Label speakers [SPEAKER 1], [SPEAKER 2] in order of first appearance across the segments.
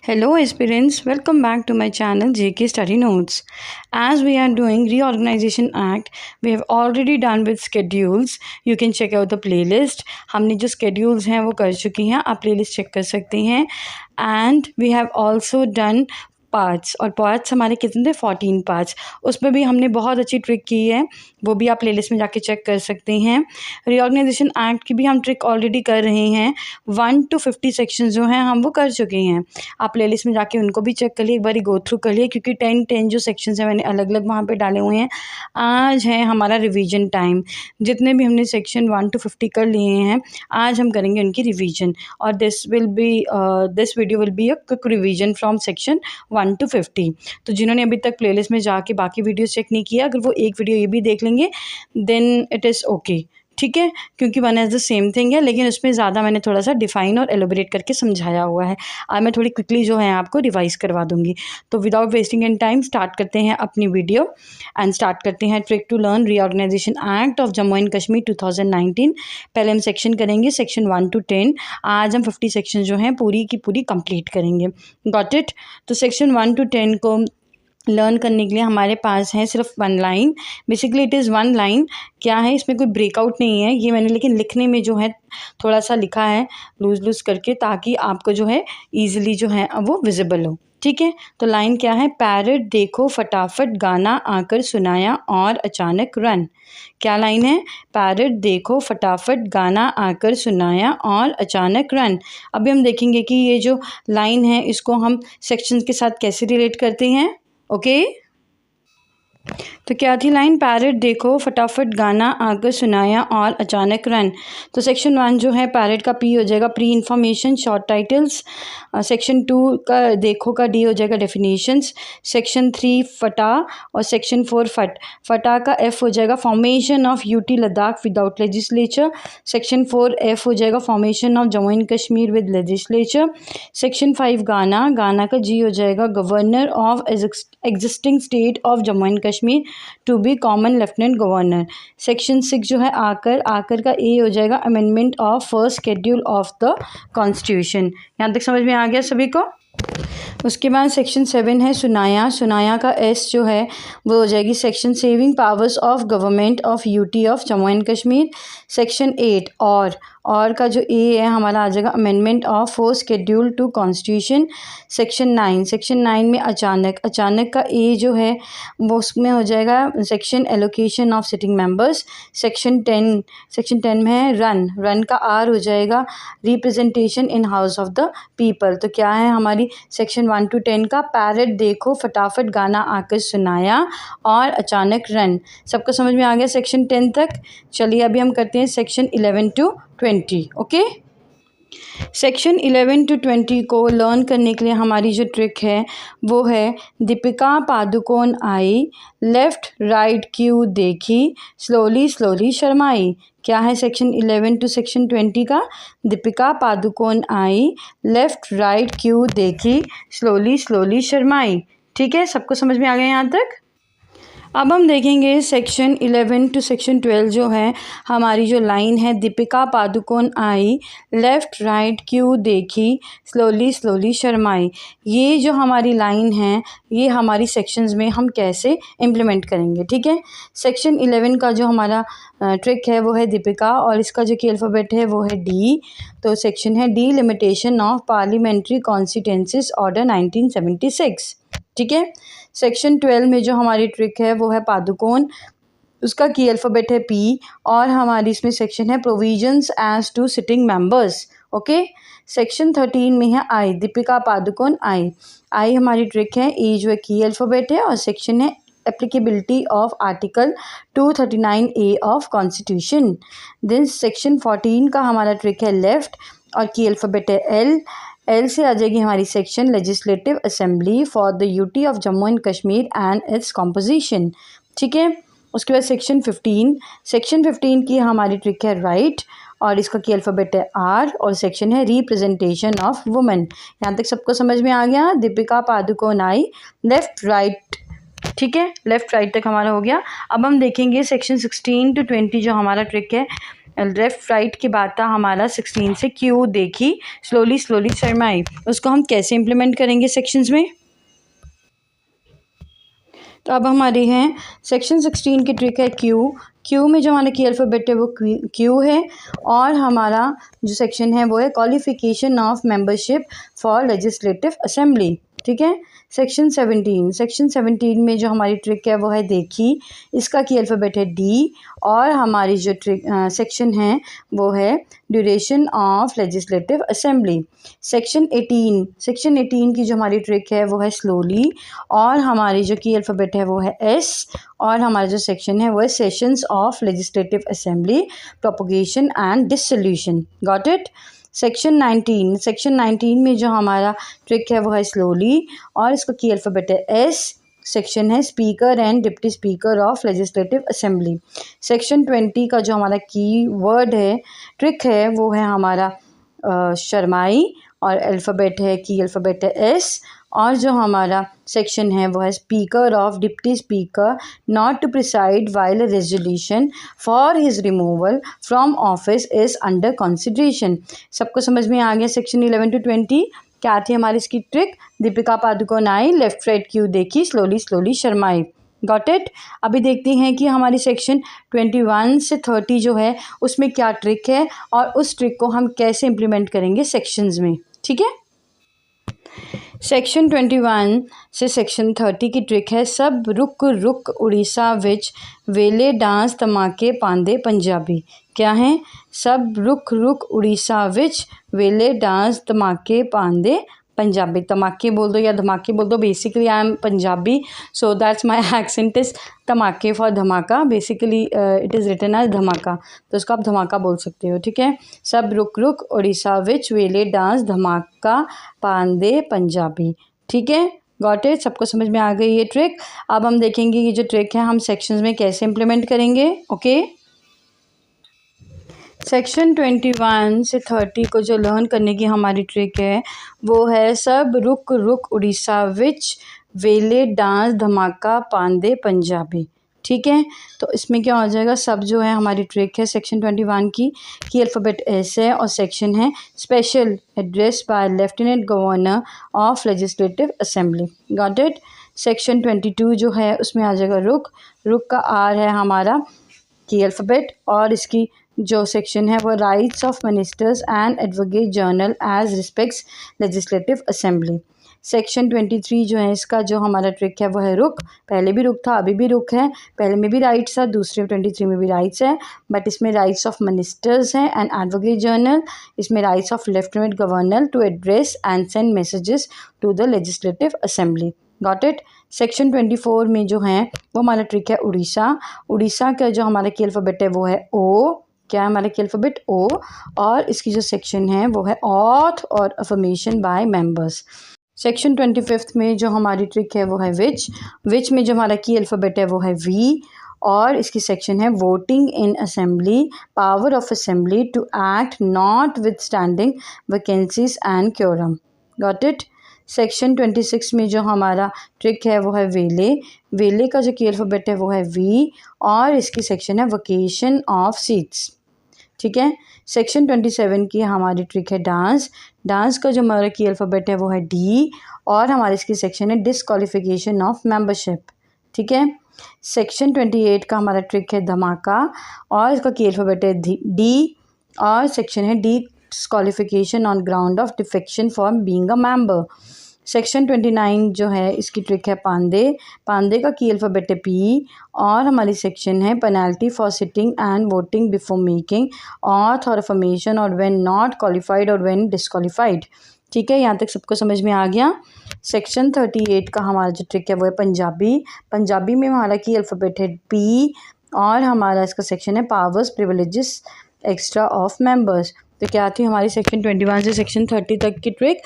[SPEAKER 1] Hello aspirants, welcome back to my channel JK Study Notes. As we are doing Reorganization Act, we have already done with schedules. You can check out the playlist. हमने जो schedules हैं वो कर चुकी हैं, आप playlist check कर सकते हैं. And we have also done parts और पार्ट्स हमारे कितने थे 14 पार्ट्स. उसमें भी हमने बहुत अच्छी ट्रिक की है, वो भी आप प्लेलिस्ट में जाके चेक कर सकते हैं. रीऑर्गेनाइजेशन एक्ट की भी हम ट्रिक ऑलरेडी कर रहे हैं. 1 to 50 सेक्शन जो हैं हम वो कर चुके हैं. आप प्लेलिस्ट में जाके उनको भी चेक कर लिए, एक बार गो थ्रू कर लिए, क्योंकि 10 जो सेक्शंस हैं मैंने अलग अलग वहाँ पे डाले हुए हैं. आज है हमारा रिवीजन टाइम. जितने भी हमने सेक्शन 1 to 50 कर लिए हैं आज हम करेंगे उनकी रिवीजन. और this video will be a quick revision from section 1 to 50. तो जिन्होंने अभी तक प्लेलिस्ट में जाके बाकी वीडियो चेक नहीं किया, अगर वो एक वीडियो ये भी देख लेंगे देन इट इज़ ओके. ठीक है, क्योंकि one as the same thing है, लेकिन उसमें ज़्यादा मैंने थोड़ा सा डिफ़ाइन और एलोबरेट करके समझाया हुआ है. आज मैं थोड़ी क्विकली जो है आपको रिवाइज़ करवा दूंगी. तो without wasting an time start करते हैं अपनी वीडियो एंड स्टार्ट करते हैं trick to learn reorganisation act of Jammu and Kashmir 2019. पहले हम सेक्शन करेंगे सेक्शन 1 to 10. आज हम 50 सेक्शन जो हैं पूरी की पूरी कंप्लीट करेंगे. Got it. तो सेक्शन 1 to 10 को लर्न करने के लिए हमारे पास है सिर्फ 1 line. Basically it is 1 line. क्या है, इसमें कोई ब्रेकआउट नहीं है, ये मैंने लेकिन लिखने में जो है थोड़ा सा लिखा है लूज़ करके, ताकि आपको जो है ईजिली जो है वो विजिबल हो. ठीक है, तो लाइन क्या है, पैरट देखो फटाफट गाना आकर सुनाया और अचानक रन. क्या लाइन है, पैरट देखो फटाफट गाना आकर सुनाया और अचानक रन. अभी हम देखेंगे कि ये जो लाइन है इसको हम सेक्शन के साथ कैसे रिलेट करते हैं. ओके तो क्या थी लाइन, पैरट देखो फटाफट गाना आकर सुनाया और अचानक रन. तो सेक्शन 1 जो है पैरट का पी हो जाएगा pre information short titles. Section 2 का देखो का डी हो जाएगा डेफिनेशंस. सेक्शन 3 फटा और सेक्शन 4 फटा का एफ हो जाएगा formation of UT Ladakh without legislature. Section 4 F हो जाएगा formation of Jammu and Kashmir with legislature. Section 5 गाना का जी हो जाएगा governor of existing state of Jammu and Kashmir to be common lieutenant governor. Section 6 जो है आकर का ए हो जाएगा amendment of first schedule of the constitution. यहाँ तक समझ में आ गया सभी को. उसके बाद सेक्शन 7 है सुनाया का एस जो है वो हो जाएगी section saving powers of government of UT of Jammu and Kashmir. Section 8 और का जो ए है हमारा आ जाएगा amendment of fourth schedule to constitution. Section 9 में अचानक का ए जो है वो उसमें हो जाएगा section allocation of sitting members. Section 10 में है रन का आर हो जाएगा representation in house of the people. तो क्या है हमारी सेक्शन 1 to 10 का पैरट देखो फटाफट गाना आकर सुनाया और अचानक रन. सबको समझ में आ गया सेक्शन 10 तक. चलिए अभी हम करते हैं section 11 to 20. Okay, section 11 to 20 को लर्न करने के लिए हमारी जो ट्रिक है वो है दीपिका पादुकोण आई, लेफ़्ट राइट क्यू देखी, स्लोली शर्माई. क्या है सेक्शन 11 to सेक्शन 20 का, दीपिका पादुकोण आई, लेफ़्ट राइट क्यू देखी, स्लोली शर्माई. ठीक है, सबको समझ में आ गया यहाँ तक. अब हम देखेंगे सेक्शन 11 to सेक्शन 12 जो है हमारी जो लाइन है दीपिका पादुकोण आई, लेफ़्ट राइट क्यू देखी, स्लोली शर्माई. ये जो हमारी लाइन है ये हमारी सेक्शंस में हम कैसे इम्प्लीमेंट करेंगे. ठीक है, सेक्शन 11 का जो हमारा ट्रिक है वो है दीपिका और इसका जो की अल्फ़ाबेट है वो है डी. तो सेक्शन है D limitation of parliamentary constituencies order 1976. ठीक है, सेक्शन 12 में जो हमारी ट्रिक है वो है पादुकोण, उसका की अल्फ़ाबेट है पी और हमारी इसमें सेक्शन है provisions as to sitting members. Okay, section 13 में है आई, दीपिका पादुकोण आई हमारी ट्रिक है. ई जो है की अल्फ़ाबेट है और सेक्शन है applicability of article 239A of constitution. Then section 14 का हमारा ट्रिक है लेफ़्ट और की अल्फ़ाबेट है एल से आ जाएगी हमारी section legislative assembly for the UT of Jammu and Kashmir and its composition. ठीक है, उसके बाद सेक्शन 15 की हमारी ट्रिक है राइट और इसका की अल्फ़ाबेट है आर और सेक्शन है रिप्रेजेंटेशन ऑफ वुमेन. यहाँ तक सबको समझ में आ गया. दीपिका पादुकोण आई, लेफ़्ट राइट. ठीक है, लेफ़्ट राइट तक हमारा हो गया. अब हम देखेंगे सेक्शन 16 to 20 जो हमारा ट्रिक है लेफ़्ट राइट की बात था हमारा 16 से क्यू देखी, स्लोली स्लोली शर्माई, उसको हम कैसे इम्प्लीमेंट करेंगे सेक्शंस में। तो अब हमारी हैं सेक्शन 16 की ट्रिक है क्यू। क्यू में जो हमारा की अल्फ़ाबेट है वो क्यू है, और हमारा जो सेक्शन है वो है qualification of membership for legislative assembly. ठीक है। सेक्शन 17 में जो हमारी ट्रिक है वो है देखी, इसका की अल्फ़ाबेट है डी, और हमारी जो ट्रिक सेक्शन है वो है duration of legislative assembly. Section 18 की जो हमारी ट्रिक है वो है स्लोली, और हमारी जो की अल्फ़ाबेट है वो है एस, और हमारा जो सेक्शन है वो है sessions of legislative assembly propagation and dissolution. Got it. Section 19 में जो हमारा ट्रिक है वो है स्लोली, और इसको की अल्फ़ाबेट है एस, सेक्शन है speaker and deputy speaker of legislative assembly. Section 20 का जो हमारा की वर्ड है ट्रिक है वो है हमारा शर्माई, और अल्फ़ाबेट है की अल्फ़ाबेट है एस, और जो हमारा सेक्शन है वो है speaker of deputy speaker not to preside while resolution for his removal from office is under consideration. सबको समझ में आ गया। सेक्शन 11 to 20 क्या थी हमारी इसकी ट्रिक। दीपिका पादुकोण आई, लेफ्ट राइट क्यू देखी, स्लोली स्लोली शर्माई। Got it. अभी देखते हैं कि हमारी सेक्शन 21 से 30 जो है उसमें क्या ट्रिक है, और उस ट्रिक को हम कैसे इम्प्लीमेंट करेंगे सेक्शंस में। ठीक है। सेक्शन 21 से सेक्शन 30 की ट्रिक है सब रुक रुक उड़ीसा विच वेले डांस धमाके पांदे पंजाबी। क्या है। सब रुक रुक उड़ीसा विच वेले डांस धमाके पांदे पंजाबी। धमाके बोल दो या धमाके बोल दो, basically I am Punjabi, so that's my accent is धमाके फॉर धमाका, basically it is written as धमाका, तो उसको आप धमाका बोल सकते हो। ठीक है। सब रुक रुक उड़ीसा विच वेले डांस धमाका पांदे पंजाबी। ठीक है। Got it. सबको समझ में आ गई ये ट्रिक। अब हम देखेंगे ये जो ट्रिक है हम सेक्शंस में कैसे इम्प्लीमेंट करेंगे। ओके। सेक्शन 21 से 30 को जो लर्न करने की हमारी ट्रिक है वो है सब रुक रुक उड़ीसा विच वेले डांस धमाका पांदे पंजाबी। ठीक है। तो इसमें क्या हो जाएगा, सब जो है हमारी ट्रिक है सेक्शन 21 की अल्फ़ाबेट एस है, और सेक्शन है special address by lieutenant governor of legislative assembly. Got it. Section 22 जो है उसमें आ जाएगा रुक, रुक का आर है हमारा की अल्फ़ाबेट, और इसकी जो सेक्शन है वो rights of ministers and advocate general as respects legislative assembly. Section 23 जो है इसका जो हमारा ट्रिक है वो है रुक, पहले भी रुक था अभी भी रुक है, पहले में भी राइट्स था दूसरे 23 में भी राइट्स है, बट इसमें राइट्स ऑफ मिनिस्टर्स हैं एंड एडवोकेट जनरल, इसमें rights of lieutenant governor to address and send messages to the legislative assembly. Got it. Section 24 में जो है वो हमारा ट्रिक है उड़ीसा। उड़ीसा का जो हमारा की अल्फ़ाबेट है वो है ओ। क्या है हमारा की अल्फ़ाबेट ओ, और इसकी जो सेक्शन है वो है ऑथ और अफर्मेशन बाय मेंबर्स। सेक्शन 25 में जो हमारी ट्रिक है वो है विच में जो हमारा की अल्फ़ाबेट है वो है वी, और इसकी सेक्शन है voting in assembly power of assembly to act notwithstanding vacancies and quorum. Got it. Section 26 में जो हमारा ट्रिक है वो है वेले का जो की अल्फ़ाबेट है वो है वी, और इसकी सेक्शन है वोकेशन ऑफ सीट्स। ठीक है। सेक्शन 27 की हमारी ट्रिक है डांस का जो हमारा की अल्फ़ाबेट है वो है डी, और हमारी इसकी सेक्शन है डिसक्वालिफिकेशन ऑफ मेंबरशिप। ठीक है। सेक्शन 28 का हमारा ट्रिक है धमाका, और इसका की अल्फ़ाबेट है डी, और सेक्शन है disqualification on ground of defection for being a member. Section 29 जो है इसकी ट्रिक है पांदे का की अल्फ़ाबेट है पी, और हमारी सेक्शन है penalty for sitting and voting before making auth और अफर्मेशन और व्हेन नॉट क्वालिफाइड और व्हेन डिसक्वालिफाइड। ठीक है। यहाँ तक सबको समझ में आ गया। सेक्शन 38 का हमारा जो ट्रिक है वो है पंजाबी में हमारा की अल्फ़ाबेट है पी, और हमारा इसका सेक्शन है powers privileges extra off members. तो क्या थी हमारी सेक्शन 21 से सेक्शन 30 तक की ट्रिक।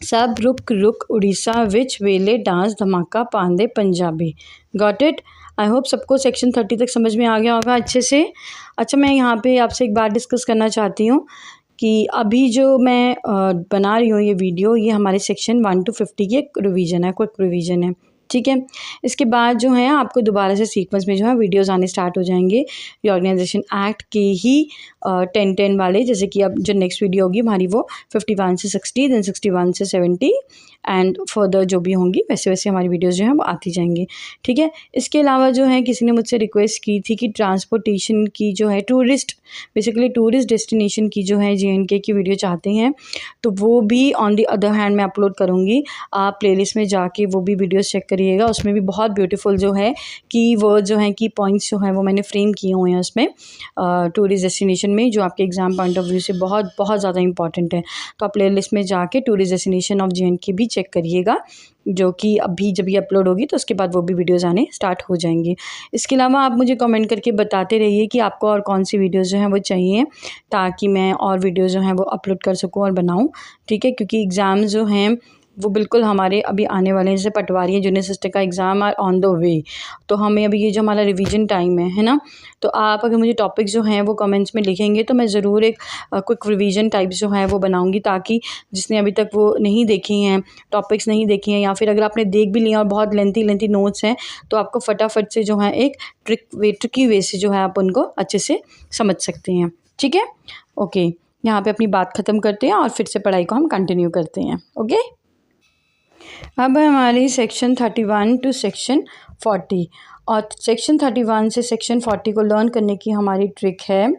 [SPEAKER 1] सब रुक रुक उड़ीसा विच वेले डांस धमाका पांदे Punjabi. Got it. I hope सबको सेक्शन 30 तक समझ में आ गया होगा अच्छे से। अच्छा, मैं यहाँ पे आपसे एक बात डिस्कस करना चाहती हूँ कि अभी जो मैं बना रही हूँ ये वीडियो, ये हमारे सेक्शन 1 to 50 की एक रिवीजन है, क्विक रिवीजन है। ठीक है। इसके बाद जो है आपको दोबारा से सीक्वेंस में जो है वीडियोज़ आने स्टार्ट हो जाएंगे रीऑर्गेनाइजेशन एक्ट के ही 10-10 वाले, जैसे कि अब जो नेक्स्ट वीडियो होगी हमारी वो 51 से 60, देन 61 से 70 एंड फर्दर जो भी होंगी वैसे वैसे हमारी वीडियोज़ जो हैं वो आती जाएंगी। ठीक है। इसके अलावा जो है किसी ने मुझसे रिक्वेस्ट की थी कि ट्रांसपोर्टेशन की जो है बेसिकली टूरिस्ट डेस्टिनेशन की जो है JNK की वीडियो चाहते हैं, तो वो भी ऑन दी अदर हैंड मैं अपलोड करूँगी। आप प्लेलिस्ट में जाके वो भी वीडियोस चेक करिएगा, उसमें भी बहुत ब्यूटीफुल जो है की वर्ड जो हैं, की पॉइंट्स जो हैं वो मैंने फ्रेम किए हुए हैं उसमें टूरिस्ट डेस्टिनेशन में, जो आपके एग्ज़ाम पॉइंट ऑफ व्यू से बहुत बहुत ज़्यादा इंपॉर्टेंट है। तो आप प्लेलिस्ट में जाके टूरिस्ट डेस्टिनेशन ऑफ JNK भी चेक करिएगा, जो कि अभी जब ये अपलोड होगी तो उसके बाद वो भी वीडियोज़ आने स्टार्ट हो जाएंगी। इसके अलावा आप मुझे कमेंट करके बताते रहिए कि आपको और कौन सी वीडियोज़ जो हैं वो चाहिए, ताकि मैं और वीडियोज़ जो हैं वो अपलोड कर सकूँ और बनाऊँ। ठीक है। क्योंकि एग्ज़ाम जो हैं वो बिल्कुल हमारे अभी आने वाले हैं, जैसे पटवारी या जूनियर सिस्टर का exam are on the way. तो हमें अभी ये जो हमारा रिवीजन टाइम है ना, तो आप अगर मुझे टॉपिक्स जो हैं वो कमेंट्स में लिखेंगे तो मैं ज़रूर एक क्विक रिवीजन टाइप्स जो है वो बनाऊंगी, ताकि जिसने अभी तक वो नहीं देखी हैं, टॉपिक्स नहीं देखी हैं, या फिर अगर आपने देख भी लिया और बहुत लेंथी नोट्स हैं, तो आपको फटाफट से जो है एक ट्रिकी वे से जो है आप उनको अच्छे से समझ सकते हैं। ठीक है। ओके, यहाँ पे अपनी बात ख़त्म करते हैं और फिर से पढ़ाई को हम कंटिन्यू करते हैं। ओके। अब हमारी सेक्शन 31 टू सेक्शन 40, और सेक्शन 31 से सेक्शन 40 को लर्न करने की हमारी ट्रिक है।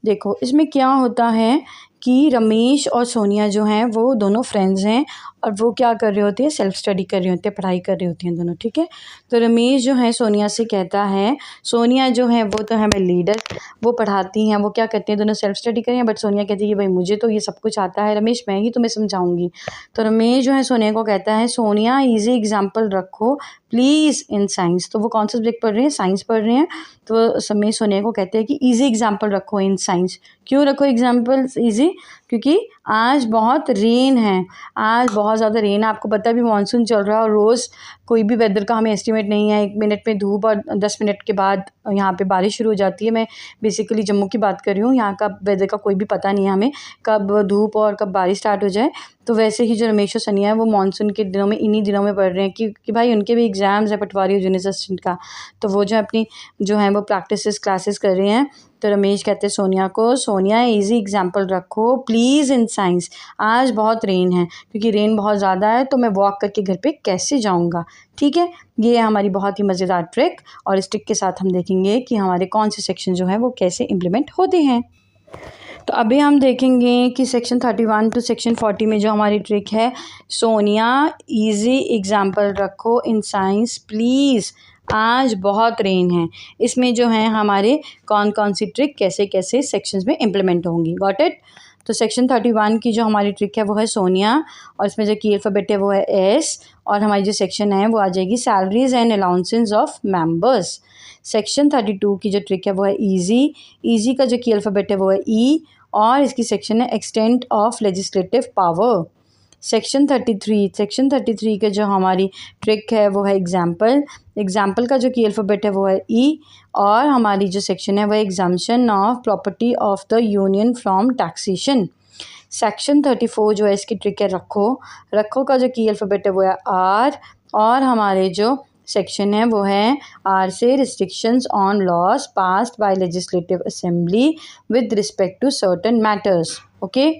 [SPEAKER 1] देखो इसमें क्या होता है कि रमेश और सोनिया जो हैं वो दोनों फ्रेंड्स हैं, और वो क्या कर रहे होते हैं, सेल्फ स्टडी कर रहे होते हैं, पढ़ाई कर रहे होती हैं दोनों। ठीक है। तो रमेश जो है सोनिया से कहता है, सोनिया जो है वो तो हमें लीडर, वो पढ़ाती हैं, वो क्या करती हैं, दोनों सेल्फ स्टडी करें, बट सोनिया कहती है कि भाई मुझे तो ये सब कुछ आता है रमेश, मैं ही तुम्हें समझाऊंगी। तो रमेश जो है सोनिया को कहता है, सोनिया ईजी एग्जाम्पल रखो प्लीज़ इन साइंस। तो वो कौन सा सब्जेक्ट पढ़ रहे हैं, साइंस पढ़ रहे हैं। तो समय सोनिया को कहते हैं कि ईजी एग्जाम्पल रखो इन साइंस। क्यों रखो एग्जाम्पल्स ईजी, क्योंकि आज बहुत रेन है, आज बहुत ज़्यादा रेन है। आपको पता है भी मानसून चल रहा है, और रोज़ कोई भी वेदर का हमें एस्टिमेट नहीं है, 1 मिनट में धूप और 10 मिनट के बाद यहाँ पे बारिश शुरू हो जाती है। मैं बेसिकली जम्मू की बात कर रही हूँ, यहाँ का वेदर का कोई भी पता नहीं है हमें, कब धूप और कब बारिश स्टार्ट हो जाए। तो वैसे ही जो रमेश और सनिया है वो मानसून के दिनों में, इन्हीं दिनों में पढ़ रहे हैं, क्योंकि भाई उनके भी एग्ज़ाम्स है पटवारी और जूनियर असिस्टेंट का। तो वो जो अपनी जो है वो प्रैक्टिस क्लासेस कर रहे हैं। तो रमेश कहते हैं सोनिया को, सोनिया इजी एग्जाम्पल रखो प्लीज़ इन साइंस, आज बहुत रेन है, क्योंकि रेन बहुत ज़्यादा है, तो मैं वॉक करके घर पे कैसे जाऊँगा। ठीक है। ये है हमारी बहुत ही मज़ेदार ट्रिक, और इस ट्रिक के साथ हम देखेंगे कि हमारे कौन से सेक्शन जो है वो कैसे इम्प्लीमेंट होते हैं। तो अभी हम देखेंगे कि सेक्शन 31 टू सेक्शन 40 में जो हमारी ट्रिक है, सोनिया इजी एग्जाम्पल रखो इन साइंस प्लीज़, आज बहुत रेन है। इसमें जो है हमारे कौन कौन सी ट्रिक कैसे कैसे सेक्शंस में इम्प्लीमेंट होंगी। Got it. तो सेक्शन 31 की जो हमारी ट्रिक है वो है सोनिया, और इसमें जो की अल्फ़ाबेट है वो है एस, और हमारी जो सेक्शन है वो आ जाएगी salaries and allowances of members. Section 32 की जो ट्रिक है वो है ईजी का जो की अल्फ़ाबेट है वो है ई, और इसकी सेक्शन है extent of legislative power. Section 33 का जो हमारी ट्रिक है वो है एग्जाम्पल का जो की अल्फ़ाबेट है वो है ई, और हमारी जो सेक्शन है वो exemption of property of the union from taxation. Section 34 जो है इसकी ट्रिक है रखो का जो की अल्फ़ाबेट है वो है आर, और हमारे जो सेक्शन है वो है आर से restrictions on laws passed by legislative assembly with respect to certain matters. Okay.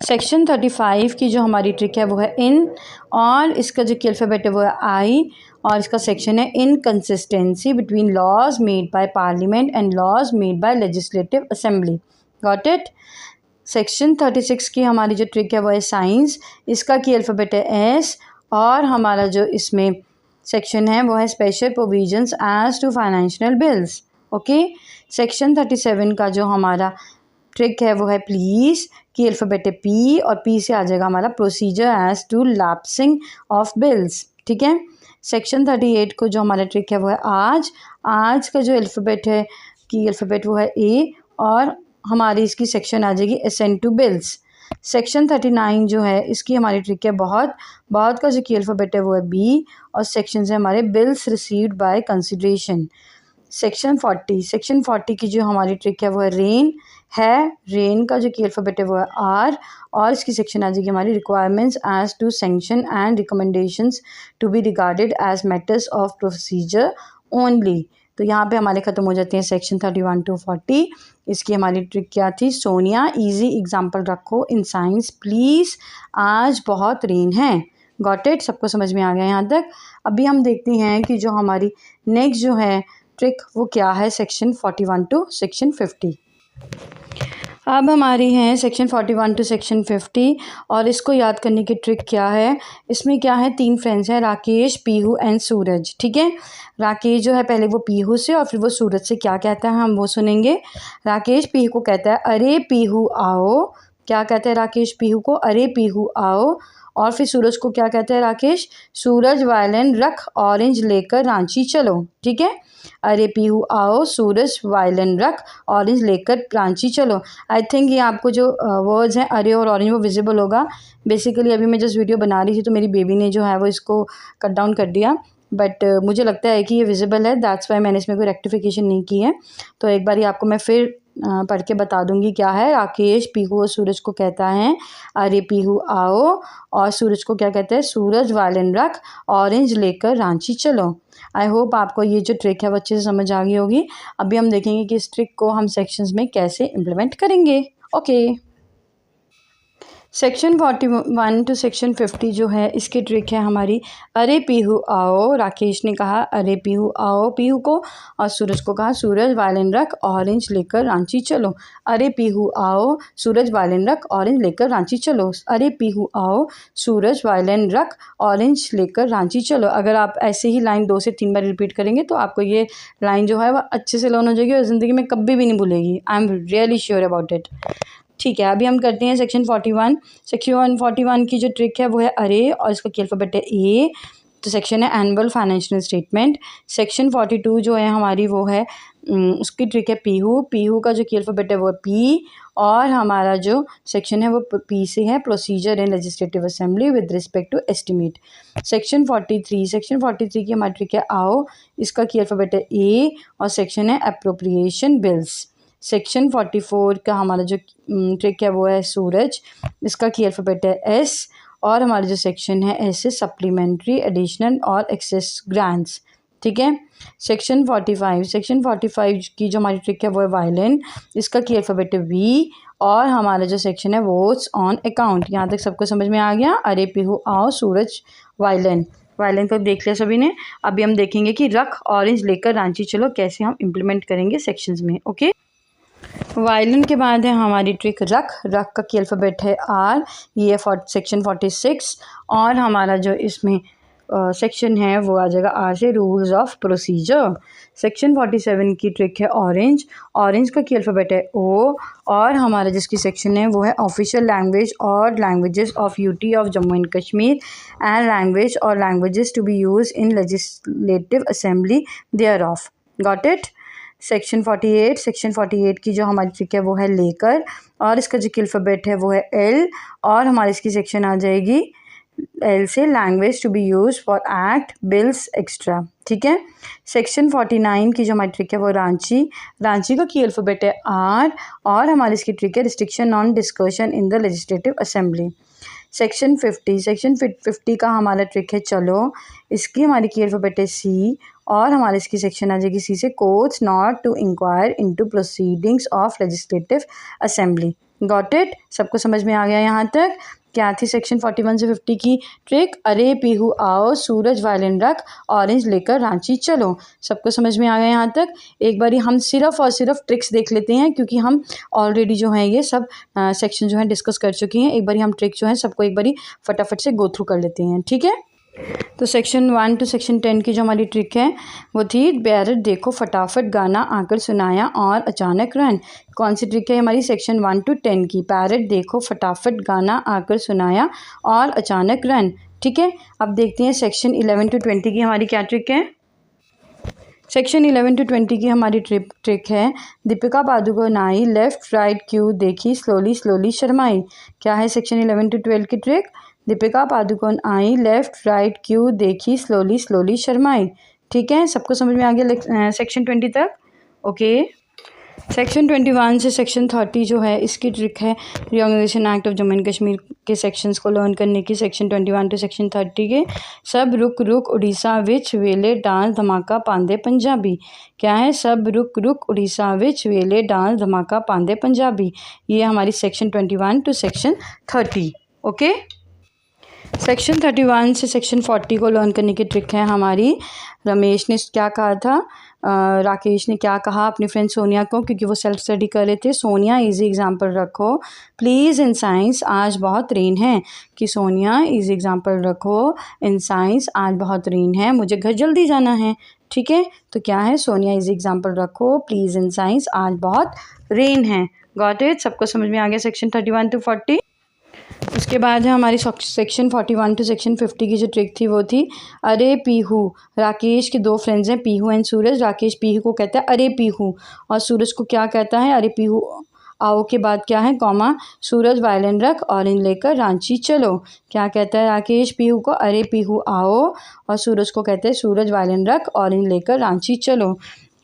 [SPEAKER 1] Section 35 की जो हमारी ट्रिक है वो है इन, और इसका जो की अल्फ़ाबेट है वो है आई, और इसका सेक्शन है inconsistency between laws made by parliament and laws made by legislative assembly. Got it. Section 36 की हमारी जो ट्रिक है वो है साइंस, इसका की अल्फ़ाबेट है एस, और हमारा जो इसमें सेक्शन है वो है special provisions as to financial bills. Okay. Section 37 का जो हमारा ट्रिक है वो है प्लीज़ की अल्फ़ाबेट है पी, और पी से आ जाएगा हमारा procedure as to lapsing of bills. ठीक है। सेक्शन 38 को जो हमारा ट्रिक है वो है आज का जो अल्फ़ाबेट है की अल्फ़ाबेट वो है ए, और हमारी इसकी सेक्शन आ जाएगी असेंट टू बिल्स। सेक्शन 39 जो है इसकी हमारी ट्रिक है बहुत का जो की अल्फ़ाबेट है वो है बी, और सेक्शन है हमारे bills received by consideration. Section 40 की जो हमारी ट्रिक है वो है रेन है। रेन का जो की अल्फ़ाबेट है वो है आर, और इसकी सेक्शन आ जाएगी हमारी requirements as to sanction and recommendations to be regarded as matters of procedure only. तो यहाँ पे हमारे ख़त्म हो जाते हैं सेक्शन 31 to 40। इसकी हमारी ट्रिक क्या थी? सोनिया इजी एग्जाम्पल रखो इन साइंस प्लीज़, आज बहुत रेन है। Got it? सबको समझ में आ गया यहाँ तक? अभी हम देखते हैं कि जो हमारी नेक्स्ट जो है ट्रिक वो क्या है, सेक्शन 41 to सेक्शन 50। अब हमारी हैं सेक्शन 41 to सेक्शन 50, और इसको याद करने की ट्रिक क्या है? इसमें क्या है, 3 फ्रेंड्स हैं, राकेश, पीहू एंड सूरज। ठीक है, राकेश जो है पहले वो पीहू से और फिर वो सूरज से क्या कहता है हम वो सुनेंगे। राकेश पीहू को कहता है अरे पीहू आओ। क्या कहता है राकेश पीहू को? अरे पीहू आओ। और फिर सूरज को क्या कहता है राकेश? सूरज वायलिन रख ऑरेंज लेकर रांची चलो। ठीक है, अरे पीहू आओ, सूरज वायलिन रख ऑरेंज लेकर रांची चलो। आई थिंक ये आपको जो वर्ड्स हैं अरे और ऑरेंज वो विजिबल होगा। बेसिकली अभी मैं जस्ट वीडियो बना रही थी तो मेरी बेबी ने जो है वो इसको कट डाउन कर दिया, बट मुझे लगता है कि ये विजिबल है, दैट्स वाई मैंने इसमें कोई रेक्टिफिकेशन नहीं की है। तो एक बार आपको मैं फिर पढ़ के बता दूंगी क्या है। राकेश पीहू और सूरज को कहता है अरे पीहू आओ, और सूरज को क्या कहता है? सूरज वायलिन रख ऑरेंज लेकर रांची चलो। आई होप आपको ये जो ट्रिक है वो अच्छे से समझ आ गई होगी। अभी हम देखेंगे कि इस ट्रिक को हम सेक्शंस में कैसे इम्प्लीमेंट करेंगे। ओके, सेक्शन 41 to सेक्शन 50 जो है इसकी ट्रिक है हमारी अरे पीहू आओ। राकेश ने कहा अरे पीहू आओ पीहू को, और सूरज को कहा सूरज वायलिन रख ऑरेंज लेकर रांची चलो। अरे पीहू आओ, सूरज वायलिन रख ऑरेंज लेकर रांची चलो। अरे पीहू आओ, सूरज वायलिन रख ऑरेंज लेकर रांची चलो। अगर आप ऐसे ही लाइन 2 से 3 बार रिपीट करेंगे तो आपको ये लाइन जो है वह अच्छे से लर्न हो जाएगी और ज़िंदगी में कभी भी नहीं भूलेगी। I am really sure about it. ठीक है, अभी हम करते हैं सेक्शन 41। सेक्शन 41 की जो ट्रिक है वो है अरे, और इसका की अल्फ़ाबेट है ए। तो सेक्शन है एनुअल फाइनेंशियल स्टेटमेंट। सेक्शन 42 जो है हमारी वो है उसकी ट्रिक है पीहू। पीहू का जो की अल्फ़ाबेट है वो है पी, और हमारा जो सेक्शन है वो पी से है, procedure in legislative assembly with respect to estimate. Section 43 की हमारी ट्रिक है आओ, इसका की अल्फ़ाबेट है ए, और सेक्शन है अप्रोप्रिएशन बिल्स। सेक्शन 44 का हमारा जो ट्रिक है वो है सूरज, इसका की अल्फ़ाबेट है एस, और हमारा जो सेक्शन है एस से सप्लीमेंट्री एडिशनल और एक्सेस ग्रांट्स। ठीक है, सेक्शन 45 की जो हमारी ट्रिक है वो है वायलिन, इसका की अल्फ़ाबेट है वी, और हमारा जो सेक्शन है वोट्स ऑन अकाउंट। यहाँ तक सबको समझ में आ गया? अरे पीहू आओ, सूरज वायलिन को देख लिया सभी ने। अभी हम देखेंगे कि रख ऑरेंज लेकर रांची चलो कैसे हम इम्प्लीमेंट करेंगे सेक्शंस में। ओके, वायलिन के बाद है हमारी ट्रिक रख का की अल्फ़ाबेट है आर, ये है सेक्शन 46, और हमारा जो इसमें सेक्शन है वो आ जाएगा आर से रूल्स ऑफ प्रोसीजर। सेक्शन 47 की ट्रिक है ऑरेंज का की अल्फ़ाबेट है ओ, और हमारा जिसकी सेक्शन है वो है ऑफिशियल लैंग्वेज और languages of UT of Jammu and Kashmir and language और languages to be use in legislative assembly thereof. Got it? Section 48 की जो हमारी ट्रिक है वो है लेकर, और इसका जो अल्फ़ाबेट है वो है एल, और हमारी इसकी सेक्शन आ जाएगी एल से language to be use for act bills extra. ठीक है, सेक्शन 49 की जो हमारी ट्रिक है वो रांची का की अल्फ़ाबेट है आर, और हमारी इसकी ट्रिक है restriction on discussion in the legislative assembly. Section 50 का हमारा ट्रिक है चलो, इसकी हमारी की अल्फ़ाबेट है सी, और हमारे इसकी सेक्शन आ जाएगी सी से courts not to inquire into proceedings of legislative assembly. Got it? सबको समझ में आ गया यहाँ तक? क्या थी सेक्शन 41 से 50 की ट्रिक? अरे पीहू आओ, सूरज वायलिन रख ऑरेंज लेकर रांची चलो। सबको समझ में आ गया यहाँ तक? एक बारी हम सिर्फ और सिर्फ ट्रिक्स देख लेते हैं, क्योंकि हम ऑलरेडी जो है ये सब सेक्शन जो है डिस्कस कर चुके हैं। एक बारी हम ट्रिक जो है सबको एक बारी फटाफट से गो थ्रू कर लेते हैं। ठीक है, तो सेक्शन 1 to सेक्शन 10 की जो हमारी ट्रिक है वो थी पैरट देखो फटाफट गाना आकर सुनाया और अचानक रन। कौन सी ट्रिक है हमारी? सेक्शन 1 to 10 की, पैरट देखो फटाफट गाना आकर सुनाया और अचानक रन। ठीक है, अब देखते हैं सेक्शन 11 to 20 की हमारी क्या ट्रिक है। सेक्शन 11 to 20 की हमारी ट्रिक है दीपिका पादुकोण आई लेफ़्ट राइट क्यू देखी स्लोली शर्माई। क्या है सेक्शन 11 to 12 की ट्रिक? दीपिका पादुकोण आई लेफ़्ट राइट क्यू देखी स्लोली शर्माई। ठीक है, सबको समझ में आ गया सेक्शन 20 तक? ओके। सेक्शन 21 से सेक्शन 30 जो है इसकी ट्रिक है reorganisation act of Jammu and Kashmir के सेक्शंस को लर्न करने की। सेक्शन 21 टू सेक्शन 30 के सब रुक रुक उड़ीसा विच वेले डांस धमाका पांदे पंजाबी। क्या है? सब रुक रुक उड़ीसा विच वेले डांस धमाका पांदे पंजाबी। ये हमारी section 21 to section 30। Okay. Section 31 से सेक्शन 40 को लर्न करने की ट्रिक है हमारी। रमेश ने क्या कहा था, राकेश ने क्या कहा अपनी फ्रेंड सोनिया को, क्योंकि वो सेल्फ स्टडी कर रहे थे। सोनिया इजी एग्जाम्पल रखो प्लीज़ इन साइंस, आज बहुत रेन है। कि सोनिया इजी एग्जाम्पल रखो इन साइंस, आज बहुत रेन है, मुझे घर जल्दी जाना है। ठीक है, तो क्या है? सोनिया इजी एग्जाम्पल रखो प्लीज़ इन साइंस, आज बहुत रेन है। Got it? सबको समझ में आ गया सेक्शन 31 टू 40? उसके बाद है हमारी सेक्शन 41 टू सेक्शन 50 की जो ट्रिक थी वो थी अरे पीहू। राकेश के दो फ्रेंड्स हैं पीहू एंड सूरज। राकेश पीहू को कहता है अरे पीहू, और सूरज को क्या कहता है? अरे पीहू आओ के बाद क्या है? कॉमा, सूरज वायलिन रख और इन लेकर रांची चलो। क्या कहता है राकेश पीहू को? अरे पीहू आओ, और सूरज को कहते हैं सूरज वायलिन रख और इन लेकर रांची चलो।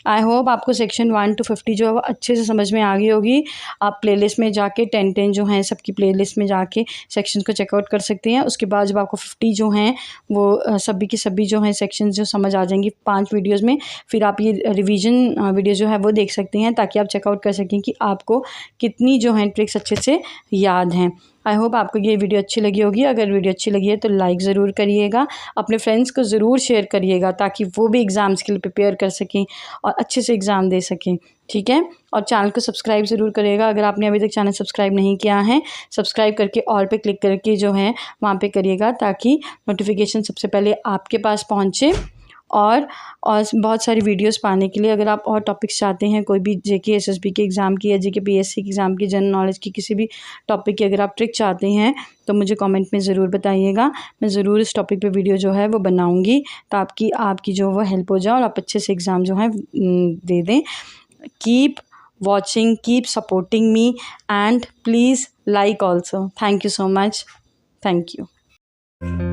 [SPEAKER 1] आई होप आपको सेक्शन 1 टू 50 जो है वो अच्छे से समझ में आ गई होगी। आप प्लेलिस्ट में जाके 10 जो हैं सबकी प्लेलिस्ट में जाके सेक्शन को चेकआउट कर सकते हैं। उसके बाद जब आपको 50 जो हैं वो सभी की सभी जो हैं सेक्शन जो समझ आ जाएंगी 5 वीडियोज़ में, फिर आप ये रिवीजन वीडियो जो है वो देख सकते हैं ताकि आप चेकआउट कर सकें कि आपको कितनी जो हैं ट्रिक्स अच्छे से याद हैं। आई होप आपको ये वीडियो अच्छी लगी होगी। अगर वीडियो अच्छी लगी है तो लाइक ज़रूर करिएगा, अपने फ्रेंड्स को ज़रूर शेयर करिएगा ताकि वो भी एग्ज़ाम्स के लिए प्रिपेयर कर सकें और अच्छे से एग्ज़ाम दे सकें। ठीक है, और चैनल को सब्सक्राइब ज़रूर करिएगा। अगर आपने अभी तक चैनल सब्सक्राइब नहीं किया है, सब्सक्राइब करके ऑल पे क्लिक करके जो है वहाँ पे करिएगा ताकि नोटिफिकेशन सबसे पहले आपके पास पहुँचे। और बहुत सारी वीडियोस पाने के लिए अगर आप और टॉपिक्स चाहते हैं, कोई भी जेके एसएसबी के एग्ज़ाम की या जेके पीएससी के एग्ज़ाम की, जनरल नॉलेज की किसी भी टॉपिक की अगर आप ट्रिक चाहते हैं तो मुझे कमेंट में ज़रूर बताइएगा। मैं ज़रूर इस टॉपिक पे वीडियो जो है वो बनाऊंगी तो आपकी जो वो हेल्प हो जाए और आप अच्छे से एग्ज़ाम जो है दे दें। Keep watching, keep supporting me, and please like also. Thank you so much. Thank you.